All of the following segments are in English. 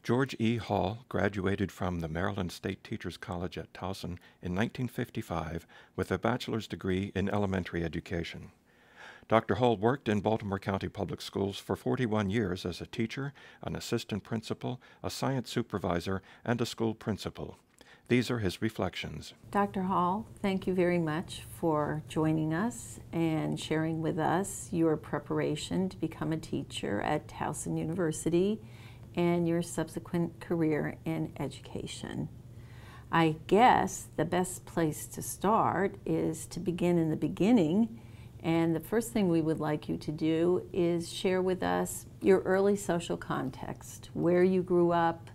George E. Hohl graduated from the Maryland State Teachers College at Towson in 1955 with a bachelor's degree in elementary education. Dr. Hohl worked in Baltimore County Public Schools for 41 years as a teacher, an assistant principal, a science supervisor, and a school principal. These are his reflections. Dr. Hohl, thank you very much for joining us and sharing with us your preparation to become a teacher at Towson University and your subsequent career in education. I guess the best place to start is to begin in the beginning, and the first thing we would like you to do is share with us your early social context, where you grew up,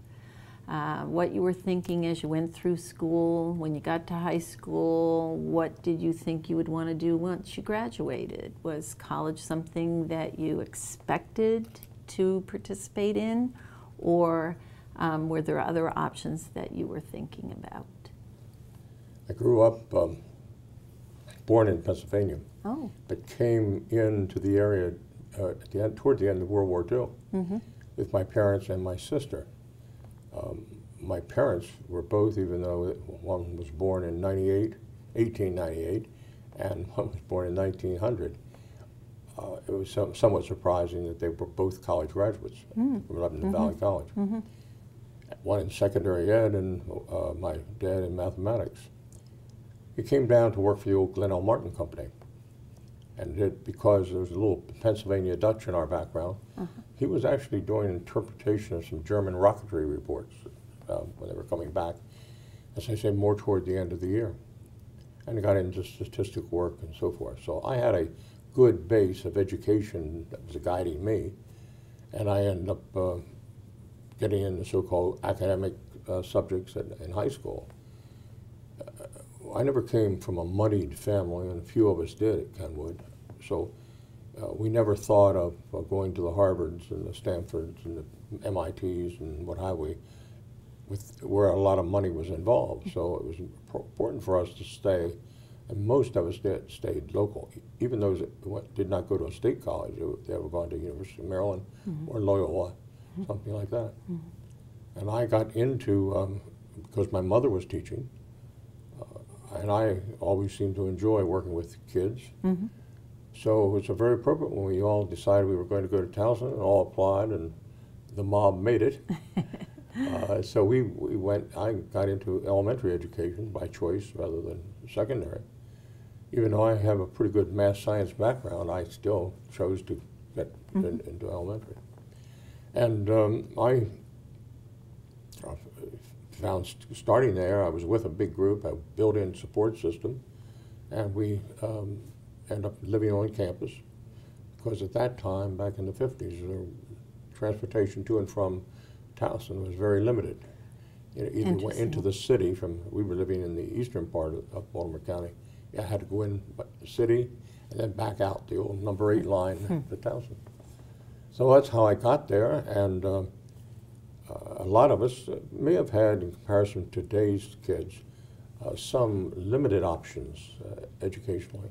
what you were thinking as you went through school. When you got to high school, what did you think you would want to do once you graduated? Was college something that you expected to participate in, or were there other options that you were thinking about? I grew up, born in Pennsylvania, but came into the area toward the end of World War II with my parents and my sister. My parents were both, even though one was born in 1898, and one was born in 1900. It was somewhat surprising that they were both college graduates from Lebanon Valley College. One in secondary ed and my dad in mathematics. He came down to work for the old Glen L. Martin Company. And because there was a little Pennsylvania Dutch in our background, he was actually doing interpretation of some German rocketry reports when they were coming back, as I say, more toward the end of the year. And I got into statistical work and so forth. So I had a good base of education that was guiding me, and I ended up getting into so-called academic subjects in high school. I never came from a moneyed family, and a few of us did at Kenwood, so we never thought of going to the Harvards and the Stanfords and the MITs and what have we, where a lot of money was involved. So it was important for us to stay, and most of us stayed local. Even those that did not go to a state college, they were going to University of Maryland or Loyola, something like that. And I got into, because my mother was teaching, and I always seemed to enjoy working with kids. So it was very appropriate when we all decided we were going to go to Towson, and all applied, and the mob made it. So we went, I got into elementary education by choice rather than secondary. Even though I have a pretty good math science background, I still chose to get into elementary. And I found, starting there, I was with a big group, a built-in support system, and we ended up living on campus, because at that time, back in the 50s, transportation to and from Towson was very limited. Either went into the city we were living in the eastern part of Baltimore County. I had to go in the city and then back out the old number 8 line to Towson. So that's how I got there, and a lot of us may have had, in comparison to today's kids, some limited options educationally.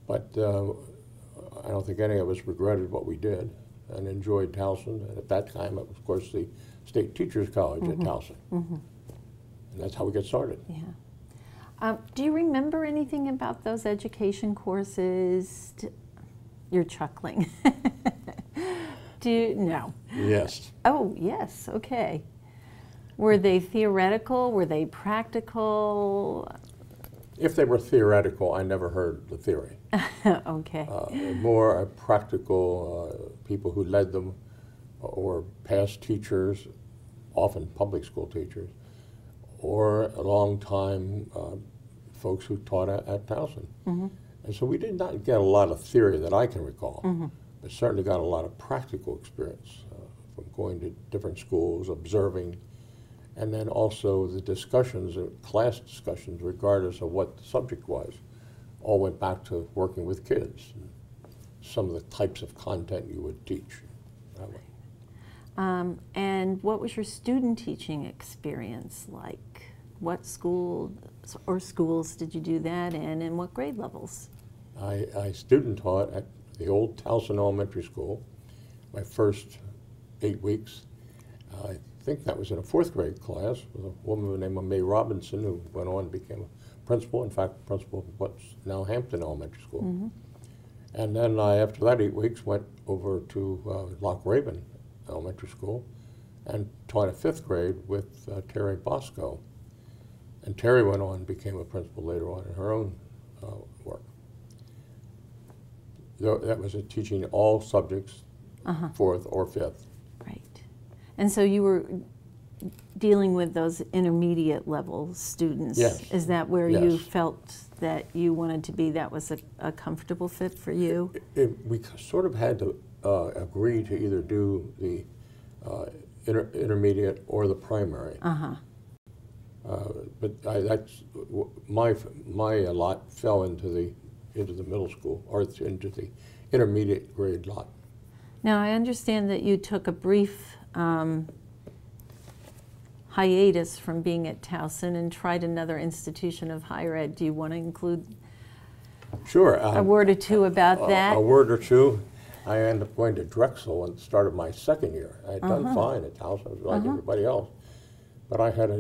But I don't think any of us regretted what we did and enjoyed Towson. And at that time, it was, of course, the State Teachers College at Towson. And that's how we got started. Yeah. Do you remember anything about those education courses? You're chuckling. No. Yes. Oh, yes, okay. Were they theoretical? Were they practical? If they were theoretical, I never heard the theory. Okay. More practical people who led them, or past teachers, often public school teachers, or a long time folks who taught at Towson. And so we did not get a lot of theory that I can recall, but certainly got a lot of practical experience from going to different schools, observing, and then also the discussions, class discussions, regardless of what the subject was, all went back to working with kids, and some of the types of content you would teach that way. And what was your student teaching experience like? What school or schools did you do that in, and what grade levels? I student taught at the old Towson Elementary School my first 8 weeks. think that was in a 4th grade class with a woman named May Robinson, who went on and became a principal, in fact, principal of what's now Hampton Elementary School. Mm-hmm. And then I, after that 8 weeks, went over to Loch Raven Elementary School and taught a 5th grade with Terry Bosco. And Terry went on and became a principal later on in her own work. That was teaching all subjects, 4th or 5th. Right. And so you were dealing with those intermediate level students. Yes. Is that where Yes. you felt that you wanted to be, that was a comfortable fit for you? We sort of had to agree to either do the intermediate or the primary. But that's my lot fell into the middle school, or into the intermediate grade lot. Now, I understand that you took a brief hiatus from being at Towson and tried another institution of higher ed. Do you want to include Sure. a word or two about that? A word or two. I ended up going to Drexel and started my 2nd year. I had done fine at Towson, I was like everybody else. But I had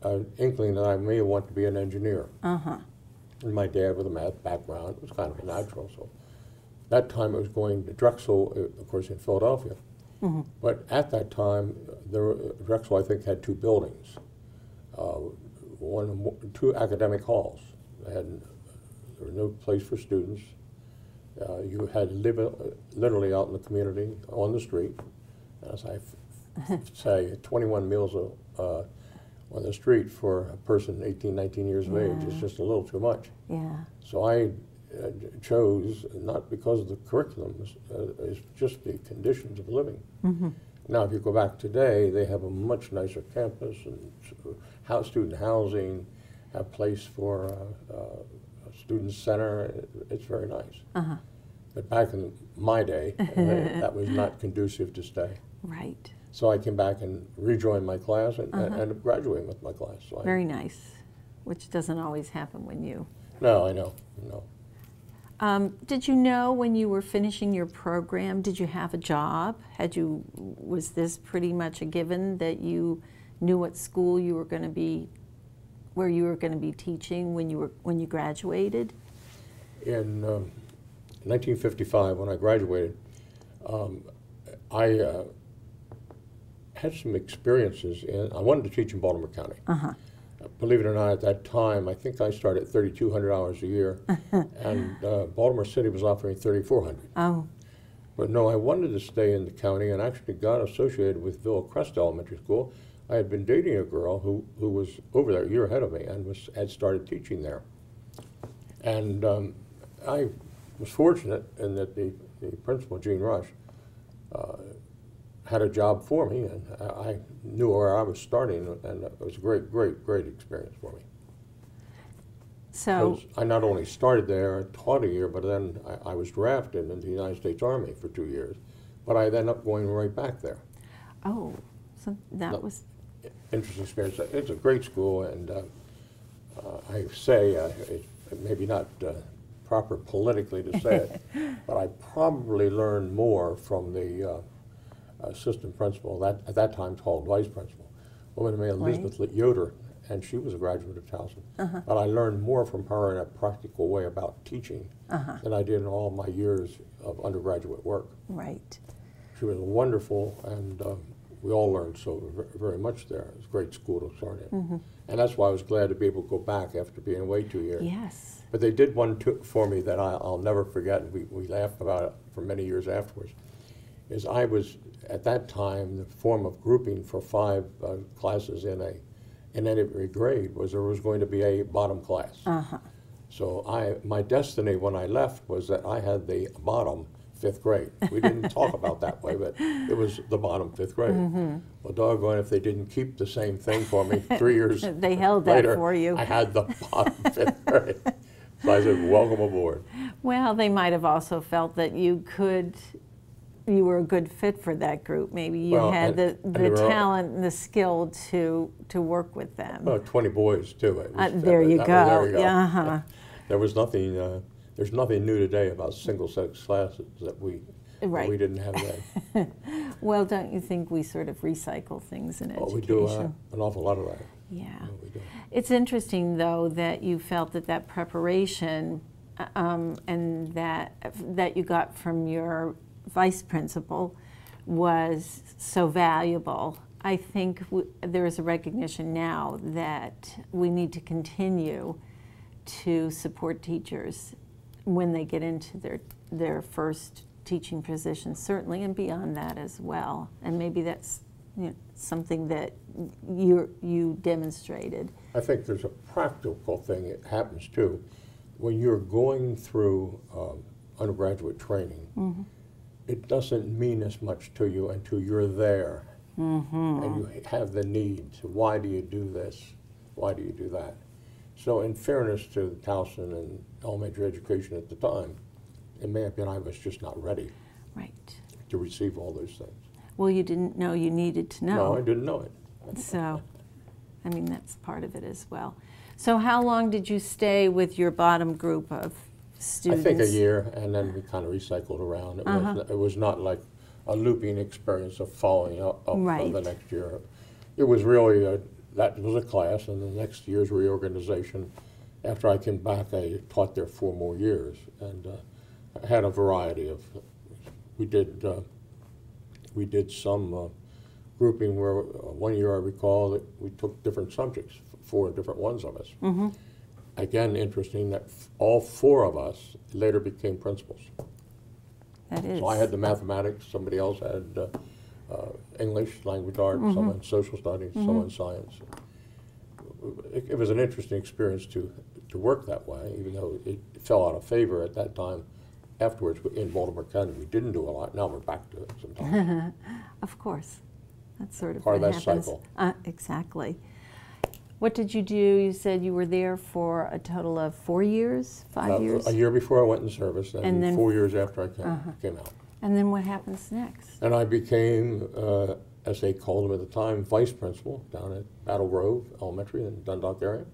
an inkling that I may want to be an engineer. And my dad, with a math background, it was kind of a natural. So that time I was going to Drexel, of course, in Philadelphia. But at that time, Drexel, I think, had 2 buildings, 2 academic halls. There was no place for students. You had to live literally out in the community, on the street. As I say, 21 meals on the street for a person 18, 19 years of age is just a little too much. Yeah. So I chose, not because of the curriculum, it's just the conditions of living. Now, if you go back today, they have a much nicer campus and student housing, a place for a student center. It's very nice. But back in my day, that was not conducive to stay. Right. So I came back and rejoined my class and ended up graduating with my class. So Very nice, which doesn't always happen when you... No, I know, no. Did you know when you were finishing your program, did you have a job? Was this pretty much a given that you knew what school you were going to be, where you were going to be teaching when you graduated? In 1955, when I graduated, I had some experiences I wanted to teach in Baltimore County. Believe it or not, at that time, I think I started at $3,200 a year, and Baltimore City was offering $3,400. Oh. But no, I wanted to stay in the county and actually got associated with Villacrest Elementary School. I had been dating a girl who was over there a year ahead of me and had started teaching there. And I was fortunate in that the principal, Gene Rush, had a job for me, and I knew where I was starting, and it was a great, great, great experience for me. So I not only started there, I taught a year, but then I was drafted into the United States Army for 2 years, but I ended up going right back there. Oh, so that was... Interesting experience. It's a great school, and I say, maybe not proper politically to say it, but I probably learned more from the assistant principal, at that time called vice principal, a woman named Elizabeth Yoder, and she was a graduate of Towson. But I learned more from her in a practical way about teaching than I did in all my years of undergraduate work. Right. She was wonderful, and we all learned so very much there. It was a great school to start in. And that's why I was glad to be able to go back after being away 2 years. Yes. But they did one for me that I'll never forget, and we laughed about it for many years afterwards, is I was, at that time, the form of grouping for 5 classes in every grade was there was going to be a bottom class. So my destiny when I left was that I had the bottom 5th grade. We didn't talk about that way, but it was the bottom 5th grade. Well, doggone if they didn't keep the same thing for me 3 years They held later, that for you. I had the bottom 5th grade. So I said, welcome aboard. Well, they might have also felt that you were a good fit for that group. Maybe you had the talent and the skill to work with them. 20 boys too. There you go. There was nothing. There's nothing new today about single-sex classes that we Right. We didn't have that. Well, don't you think we sort of recycle things in education? We do an awful lot of that. Yeah. We do. It's interesting, though, that you felt that preparation and that you got from your vice principal was so valuable. I think there is a recognition now that we need to continue to support teachers when they get into their first teaching position, certainly, and beyond that as well. And maybe that's something that you demonstrated. I think there's a practical thing that happens too. When you're going through undergraduate training, Mm-hmm. it doesn't mean as much to you until you're there. Mm-hmm. And you have the needs. Why do you do this? Why do you do that? So in fairness to Towson and elementary education at the time, it may have been I was just not ready Right. to receive all those things. Well, you didn't know you needed to know. No, I didn't know it. So, I mean, that's part of it as well. So how long did you stay with your bottom group of students? I think a year, and then we kind of recycled around. It was not like a looping experience of following up Right. the next year. It was really, that was a class, and the next year's reorganization. After I came back, I taught there 4 more years, and I had a variety of, we did some grouping where one year I recall that we took different subjects, 4 different ones of us. Mm-hmm. Again, interesting that all 4 of us later became principals. That is. So I had the mathematics, somebody else had English, language arts, Mm-hmm. someone social studies, someone science. It was an interesting experience to work that way, even though it fell out of favor at that time. Afterwards, in Baltimore County, we didn't do a lot. Now we're back to it sometimes. Of course. That's sort of Part of what that happens. cycle. Exactly. What did you do? You said you were there for a total of 4 years, 5 years? A year before I went in service, and then 4 years after I came out. And then what happens next? And I became, as they called them at the time, vice principal down at Battle Grove Elementary in the Dundalk area.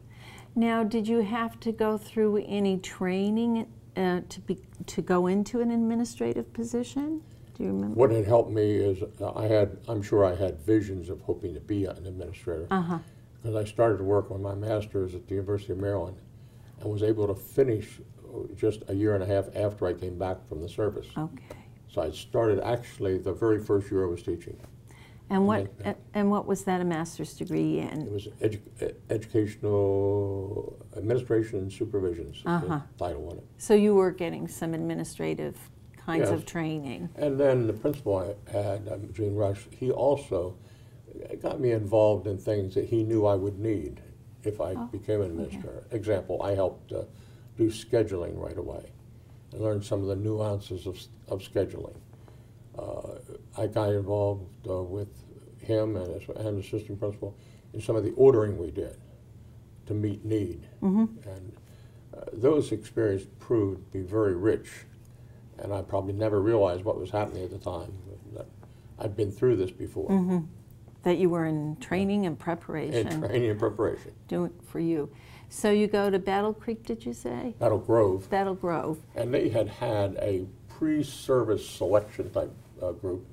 Now, did you have to go through any training to go into an administrative position? Do you remember? What had helped me is I'm sure I had visions of hoping to be an administrator. Because I started to work on my master's at the University of Maryland and was able to finish just a year and a half after I came back from the service. Okay. So I started actually the very first year I was teaching. And what was that a master's degree in? It was educational administration and supervision, the title on it. So you were getting some administrative kinds Yes. of training. And then the principal I had, Gene Rush, he also got me involved in things that he knew I would need if I became an administrator. Okay. Example, I helped do scheduling right away. I learned some of the nuances of scheduling. I got involved with him and assistant principal in some of the ordering we did to meet need. And those experiences proved to be very rich. And I probably never realized what was happening at the time. That I'd been through this before. That you were in training and preparation. In training and preparation. Doing it for you. So you go to Battle Creek, did you say? Battle Grove. Battle Grove. And they had a pre-service selection type group.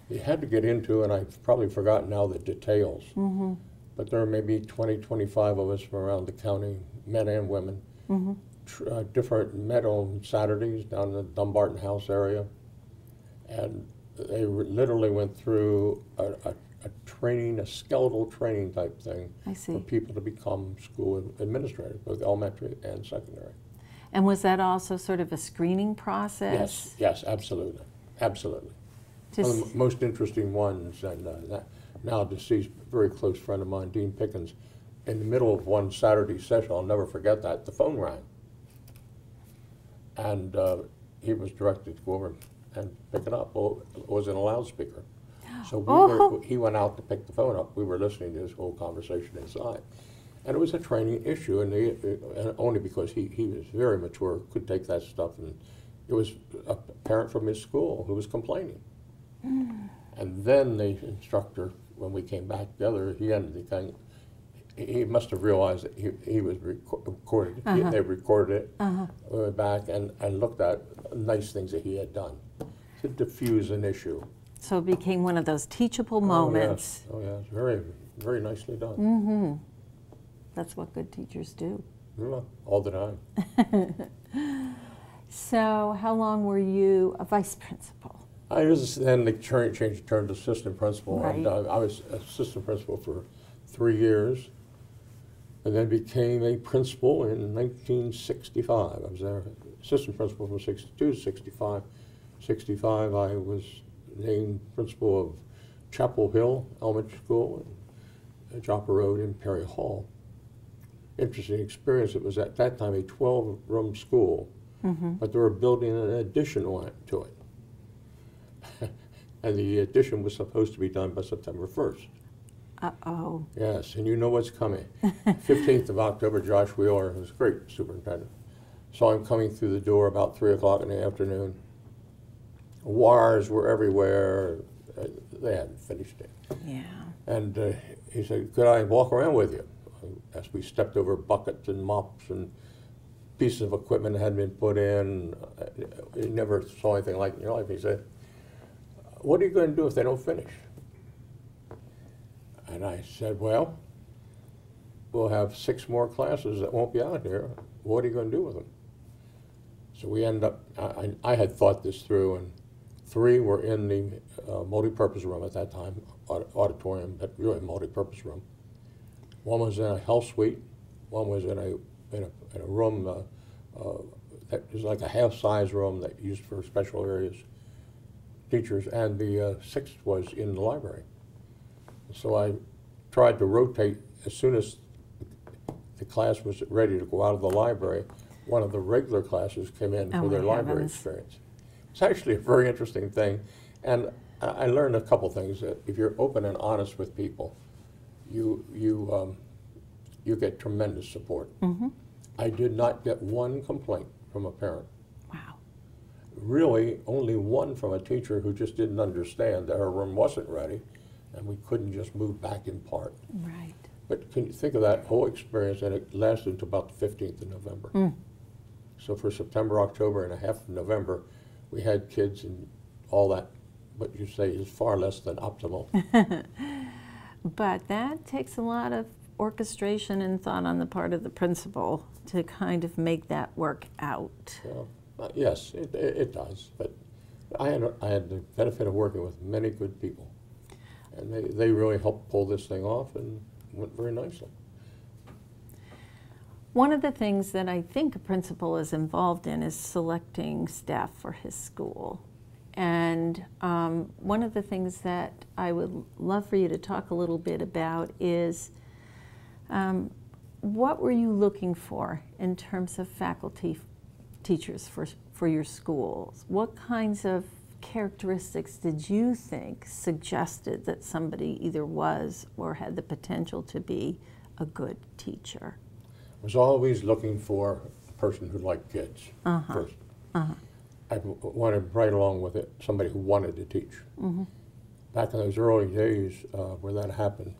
You had to get into, and I've probably forgotten now the details, but there are maybe 20, 25 of us from around the county, men and women. Different met on Saturdays down in the Dumbarton House area. And they literally went through a training, a skeletal training type thing for people to become school administrators, both elementary and secondary. And was that also sort of a screening process? Yes, yes, absolutely, absolutely. One of the most interesting ones, and now deceased, very close friend of mine, Dean Pickens, in the middle of one Saturday session, I'll never forget that, the phone rang. And he was directed to go over and pick it up. Well, it was in a loudspeaker. So he went out to pick the phone up. We were listening to this whole conversation inside. And it was a training issue, and only because he was very mature, could take that stuff. And it was a parent from his school who was complaining. And then the instructor, when we came back together, he ended the thing. He must have realized that he was recorded. They recorded it, went back and looked at nice things that he had done. So to diffuse an issue. So it became one of those teachable moments. Oh yes, very, very nicely done. Mm-hmm. That's what good teachers do. Yeah, all the time. So how long were you a vice principal? I was then they changed the term to assistant principal, Right. and I was assistant principal for 3 years, and then became a principal in 1965. I was there, assistant principal from 62 to 65. 65, I was named principal of Chapel Hill Elementary School and Joppa Road in Perry Hall. Interesting experience. It was at that time a 12-room school, but they were building an addition to it. And the addition was supposed to be done by September 1st. Uh-oh. Yes, and you know what's coming. 15th of October, Josh Wheeler, who's a great superintendent, saw him coming through the door about 3 o'clock in the afternoon. Wires were everywhere. They hadn't finished it. Yeah. And he said, could I walk around with you? As we stepped over buckets and mops and pieces of equipment that hadn't been put in. You never saw anything like it in your life. He said, what are you going to do if they don't finish? And I said, well, we'll have 6 more classes that won't be out here. What are you going to do with them? So we ended up, I had thought this through, and 3 were in the multi-purpose room at that time, auditorium, but really multi-purpose room. 1 was in a health suite, 1 was in a room that was like a half-size room that used for special areas, teachers, and the 6th was in the library. So I tried to rotate as soon as the class was ready to go out of the library. One of the regular classes came in for their library experience. It's actually a very interesting thing, and I learned a couple things. That if you're open and honest with people, you get tremendous support. I did not get 1 complaint from a parent. Wow. Really, only 1 from a teacher who just didn't understand that her room wasn't ready, and we couldn't just move back in part. Right. But can you think of that whole experience, and it lasted until about the 15th of November. So for September, October, and a half of November, we had kids and all that, what you say is far less than optimal. But that takes a lot of orchestration and thought on the part of the principal to kind of make that work out. Yes, it does. But I had the benefit of working with many good people, and they really helped pull this thing off and went very nicely. One of the things that I think a principal is involved in is selecting staff for his school. And one of the things that I would love for you to talk a little bit about is what were you looking for in terms of faculty teachers for your schools? What kinds of characteristics did you think suggested that somebody either was or had the potential to be a good teacher? I was always looking for a person who liked kids first. I wanted right along with it somebody who wanted to teach. Back in those early days where that happened,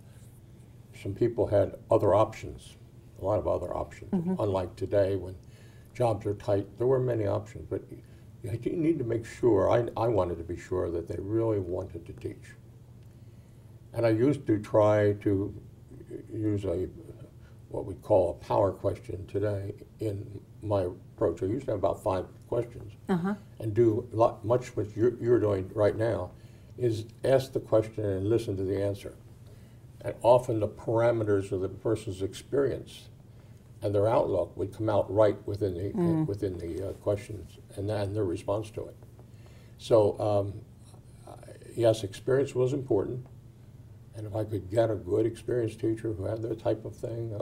some people had other options, a lot of other options. Unlike today when jobs are tight, there were many options, but you need to make sure, I wanted to be sure that they really wanted to teach. And I used to try to use what we call a power question today in my approach. I used to have about 5 questions and do much what you're doing right now is ask the question and listen to the answer. And often the parameters of the person's experience and their outlook would come out right within the questions and their response to it. So yes, experience was important. And if I could get a good experienced teacher who had that type of thing,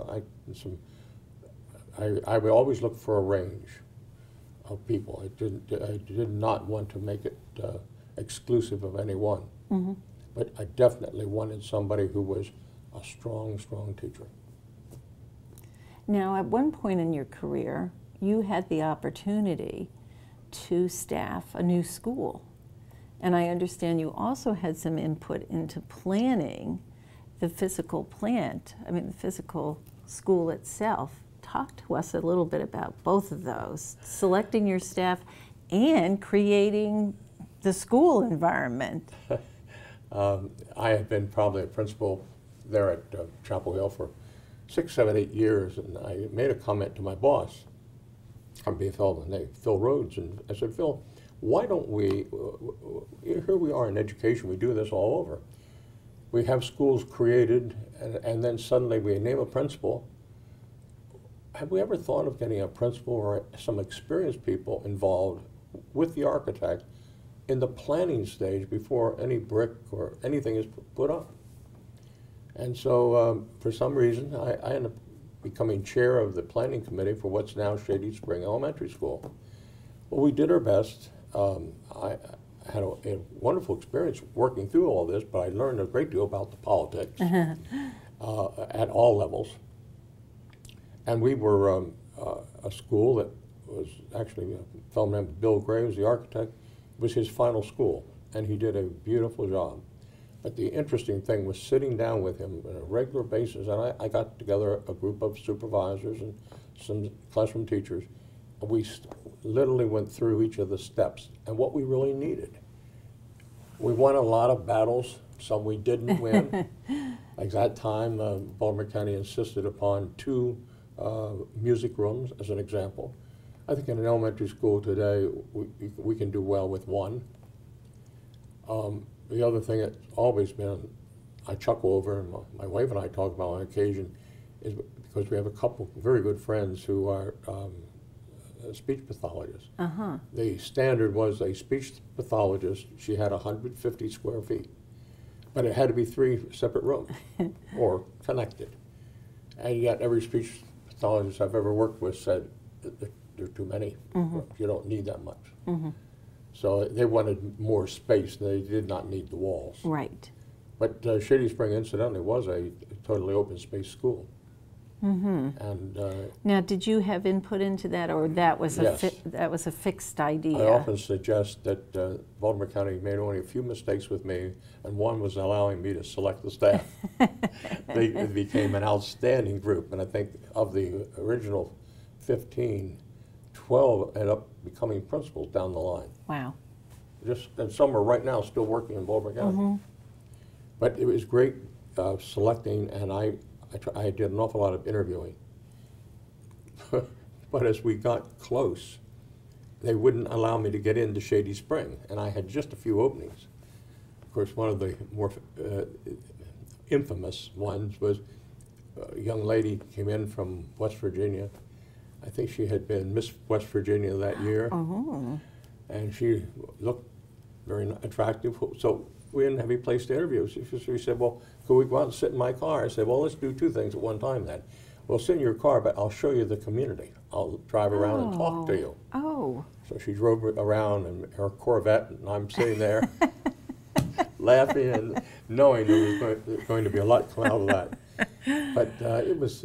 I would always look for a range of people. I did not want to make it exclusive of any one. But I definitely wanted somebody who was a strong, strong teacher. Now, at one point in your career, you had the opportunity to staff a new school. And I understand you also had some input into planning the physical plant, the physical school itself. Talk to us a little bit about both of those, selecting your staff and creating the school environment? I had been probably a principal there at Chapel Hill for 6, 7, 8 years, and I made a comment to my boss, Phil Rhodes, and I said, Phil, why don't we, here we are in education, we do this all over. We have schools created, and then suddenly we name a principal. Have we ever thought of getting a principal or some experienced people involved with the architect in the planning stage before any brick or anything is put up? And so for some reason, I ended up becoming chair of the planning committee for what's now Shady Spring Elementary School. Well, we did our best. I had a wonderful experience working through all this, but I learned a great deal about the politics at all levels. And we were a school that was actually, a fellow named Bill Graves, the architect, was his final school, and he did a beautiful job. But the interesting thing was sitting down with him on a regular basis, and I got together a group of supervisors and some classroom teachers, and we literally went through each of the steps and what we really needed. We won a lot of battles, some we didn't win. Like that time, Baltimore County insisted upon 2 music rooms, as an example. I think in an elementary school today, we can do well with 1. The other thing that's always been, I chuckle over, and my wife and I talk about on occasion, is because we have a couple very good friends who are speech pathologists. The standard was a speech pathologist, she had 150 square feet, but it had to be 3 separate rooms or connected. And yet every speech pathologist I've ever worked with said there are too many. You don't need that much. So they wanted more space. They did not need the walls. Right. But Shady Spring, incidentally, was a totally open space school. And now, did you have input into that, or that was yes. That was a fixed idea? I often suggest that Baltimore County made only a few mistakes with me, and one was allowing me to select the staff. They became an outstanding group, and I think of the original 15, 12 ended up becoming principals down the line. Wow. And some are right now still working in Baltimore County. But it was great selecting, and I did an awful lot of interviewing. But as we got close, they wouldn't allow me to get into Shady Spring, and I had just a few openings. Of course, one of the more infamous ones was a young lady came in from West Virginia. I think she had been Miss West Virginia that year, and she looked very attractive. So we didn't have any place to interview. She said, well, could we go out and sit in my car? I said, well, let's do 2 things at one time then. Well, sit in your car, but I'll show you the community. I'll drive around and talk to you. So she drove around in her Corvette, and I'm sitting there laughing and knowing there was going to be a lot come out of that. But it was...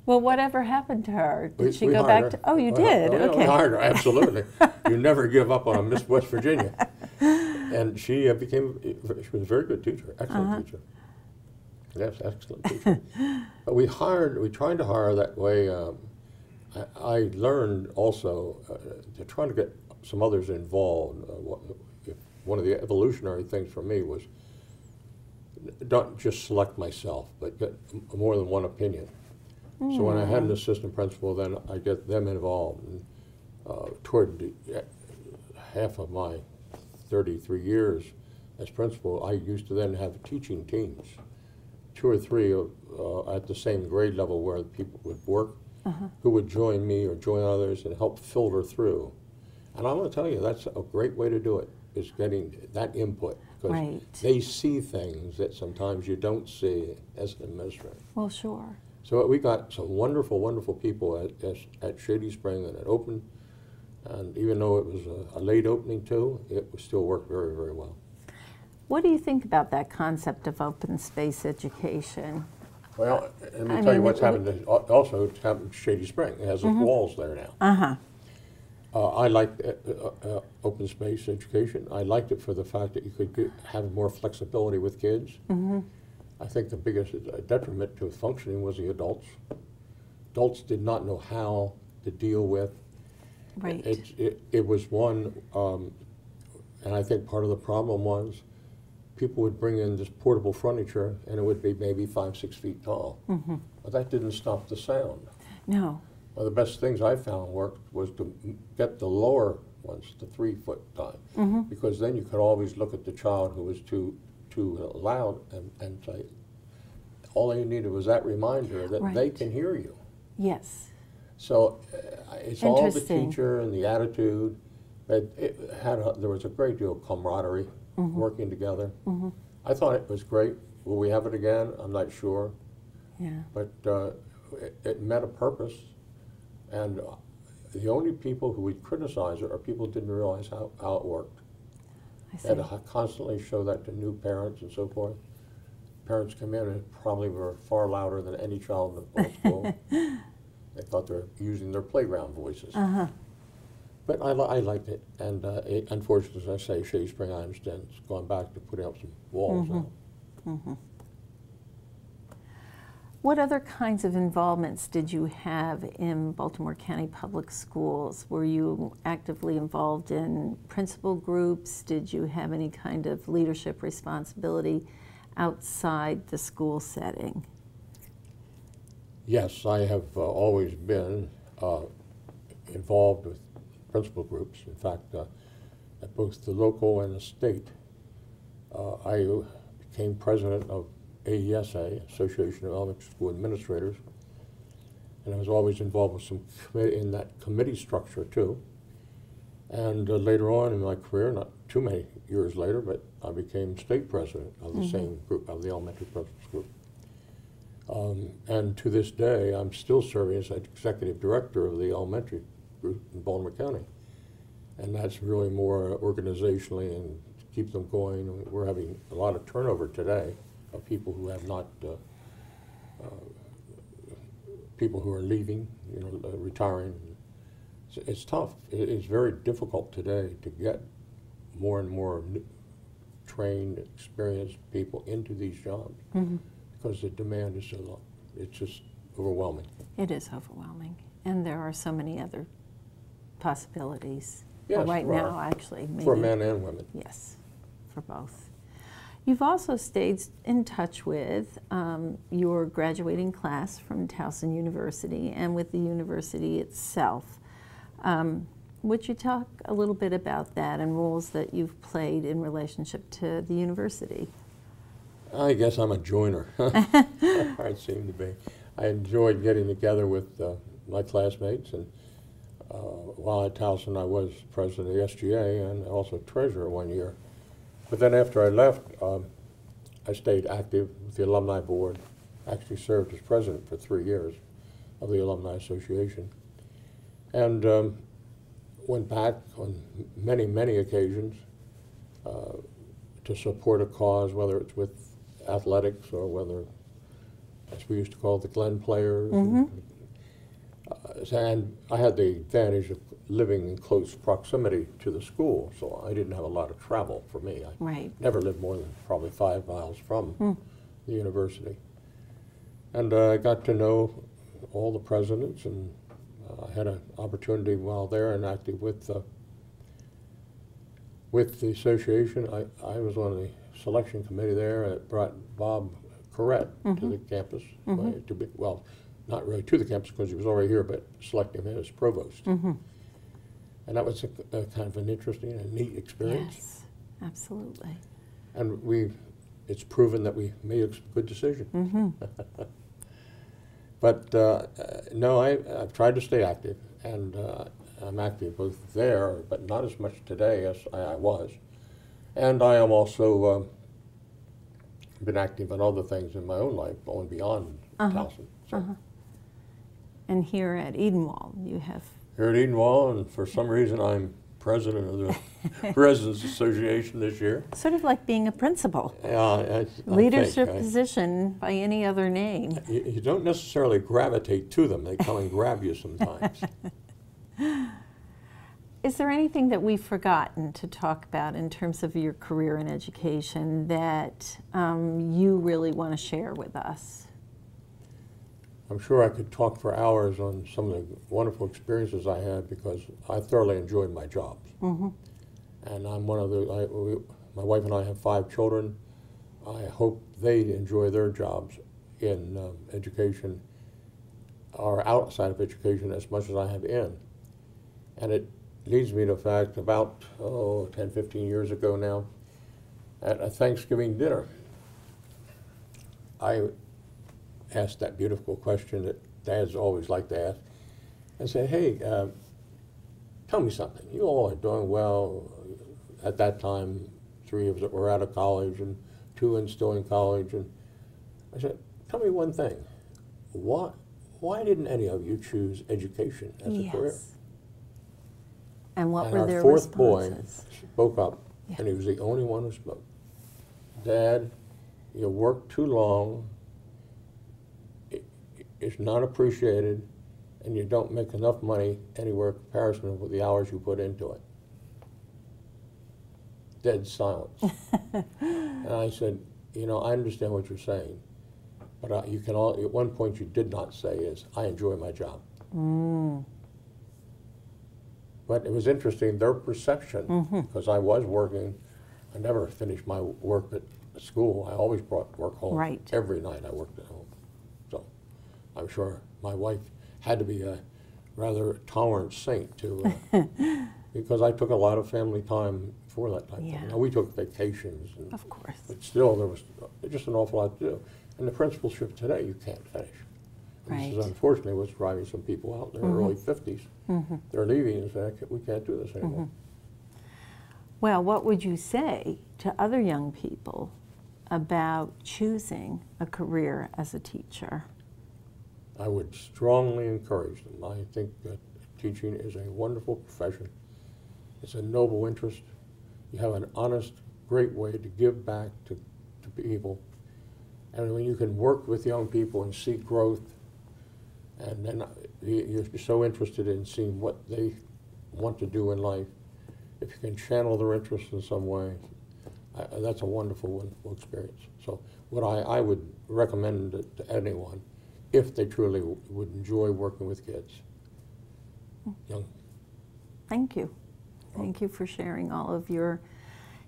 well, whatever happened to her? Did she go back to... Oh, you did? Okay. We hired her, absolutely. You never give up on a Miss West Virginia. And she she was a very good teacher, excellent teacher. Yes, excellent teacher. But we tried to hire that way. I learned also to try to get some others involved. One of the evolutionary things for me was not just select myself, but get more than one opinion. So when I had an assistant principal, then I get them involved. And, toward half of my 33 years as principal, I used to then have teaching teams, 2 or 3 at the same grade level where people would work, who would join me or join others and help filter through. And I want to tell you, that's a great way to do it, is getting that input. Because they see things that sometimes you don't see as an administrator. Well, sure. So we got some wonderful, wonderful people at Shady Spring, and it opened. And even though it was a late opening too, it still worked very, very well. What do you think about that concept of open space education? Well, let me tell you what's happened. Also, it's happened at Shady Spring. It has walls there now. I liked open space education. I liked it for the fact that you could have more flexibility with kids. I think the biggest detriment to functioning was the adults. Adults did not know how to deal with. Right. It was one, And I think part of the problem was people would bring in this portable furniture and it would be maybe 5, 6 feet tall. Mm-hmm. But that didn't stop the sound. No. One of the best things I found worked was to get the lower ones to 3 foot high, Mm-hmm. because then you could always look at the child who was too loud and say, all they needed was that reminder that they Right. can hear you. Yes. So it's all the Interesting. teacher and the attitude. But there was a great deal of camaraderie, Mm-hmm. working together. Mm-hmm. I thought it was great. Will we have it again? I'm not sure. Yeah. But it met a purpose. And the only people who would criticize it are people who didn't realize how it worked. I see. And to constantly show that to new parents and so forth. Parents come in and probably were far louder than any child in the whole school. They thought they were using their playground voices. Uh-huh. But I liked it, and unfortunately, as I say, Shea Spring, I understand, it's gone back to putting up some walls now. Mm-hmm. What other kinds of involvements did you have in Baltimore County Public Schools? Were you actively involved in principal groups? Did you have any kind of leadership responsibility outside the school setting? Yes, I have always been involved with principal groups. In fact, at both the local and the state, I became president of AESA, Association of Elementary School Administrators, and I was always involved with some in that committee structure too. And later on in my career, not too many years later, but I became state president of the same group, of the elementary principals group. And to this day, I'm still serving as executive director of the elementary group in Baltimore County. And that's really more organizationally and to keep them going. We're having a lot of turnover today of people who have not, people who are leaving, retiring. It's tough. It's very difficult today to get more and more trained, experienced people into these jobs because the demand is so low. It's just overwhelming. It is overwhelming, and there are so many other possibilities. Yes, Well, right there now, are. actually. Maybe. For men and women. Yes, for both. You've also stayed in touch with your graduating class from Towson University and with the university itself. Would you talk a little bit about that and roles that you've played in relationship to the university? I guess I'm a joiner. I seem to be. I enjoyed getting together with my classmates, and while at Towson I was president of the SGA and also treasurer one year. But then after I left, I stayed active with the alumni board, actually served as president for 3 years of the Alumni Association, and went back on many, many occasions to support a cause, whether it's with athletics or whether, as we used to call it, the Glen players. And I had the advantage of living in close proximity to the school, so I didn't have a lot of travel for me. I never lived more than probably 5 miles from the university. And I got to know all the presidents, and I had an opportunity while there and active with the association. I was on the selection committee there that brought Bob Corrette to the campus, well, not really to the campus because he was already here, but selecting him as provost. And that was a kind of an interesting and neat experience. Yes, absolutely. And it's proven that we made a good decision. But no, I've tried to stay active, and I'm active both there, but not as much today as I was. And I am also been active in other things in my own life, going beyond Towson. So. And here at Edenwald, you have... Here at Edenwald, and for some reason I'm president of the Residents Association this year. Sort of like being a principal. I Leadership think, position by any other name. You don't necessarily gravitate to them. They come and grab you sometimes. Is there anything that we've forgotten to talk about in terms of your career in education that you really want to share with us? I'm sure I could talk for hours on some of the wonderful experiences I had because I thoroughly enjoyed my jobs. And I'm one of the, my wife and I have 5 children. I hope they enjoy their jobs in education or outside of education as much as I have in. And it leads me to the fact about, 10, 15 years ago now, at a Thanksgiving dinner, I asked that beautiful question that dads always like to ask. I said, hey, tell me something. You all are doing well. At that time, 3 of us were out of college and 2 and still in college. And I said, tell me one thing. Why didn't any of you choose education as a career? And what were their responses? Our 4th boy spoke up, and he was the only one who spoke. Dad, you work too long, it's not appreciated, and you don't make enough money anywhere in comparison with the hours you put into it. Dead silence. And I said, you know, I understand what you're saying, but you can at one point you did not say is, I enjoy my job. But it was interesting, their perception, because I was working, I never finished my work at school. I always brought work home. Right. Every night I worked at home. So I'm sure my wife had to be a rather tolerant saint to, because I took a lot of family time for that type of thing. Now, we took vacations. And, of course. But still, there was just an awful lot to do. And the principalship today, you can't finish. Right. This is unfortunately what's driving some people out in their early 50s. They're leaving and saying, we can't do this anymore. Well, what would you say to other young people about choosing a career as a teacher? I would strongly encourage them. I think that teaching is a wonderful profession. It's a noble interest. You have an honest, great way to give back to people. And when you can work with young people and see growth, and then you're so interested in seeing what they want to do in life, if you can channel their interest in some way, that's a wonderful experience. So what I would recommend to anyone, if they truly would enjoy working with kids. Young. Thank you. Thank you for sharing all of your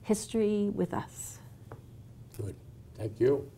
history with us. Good. Thank you.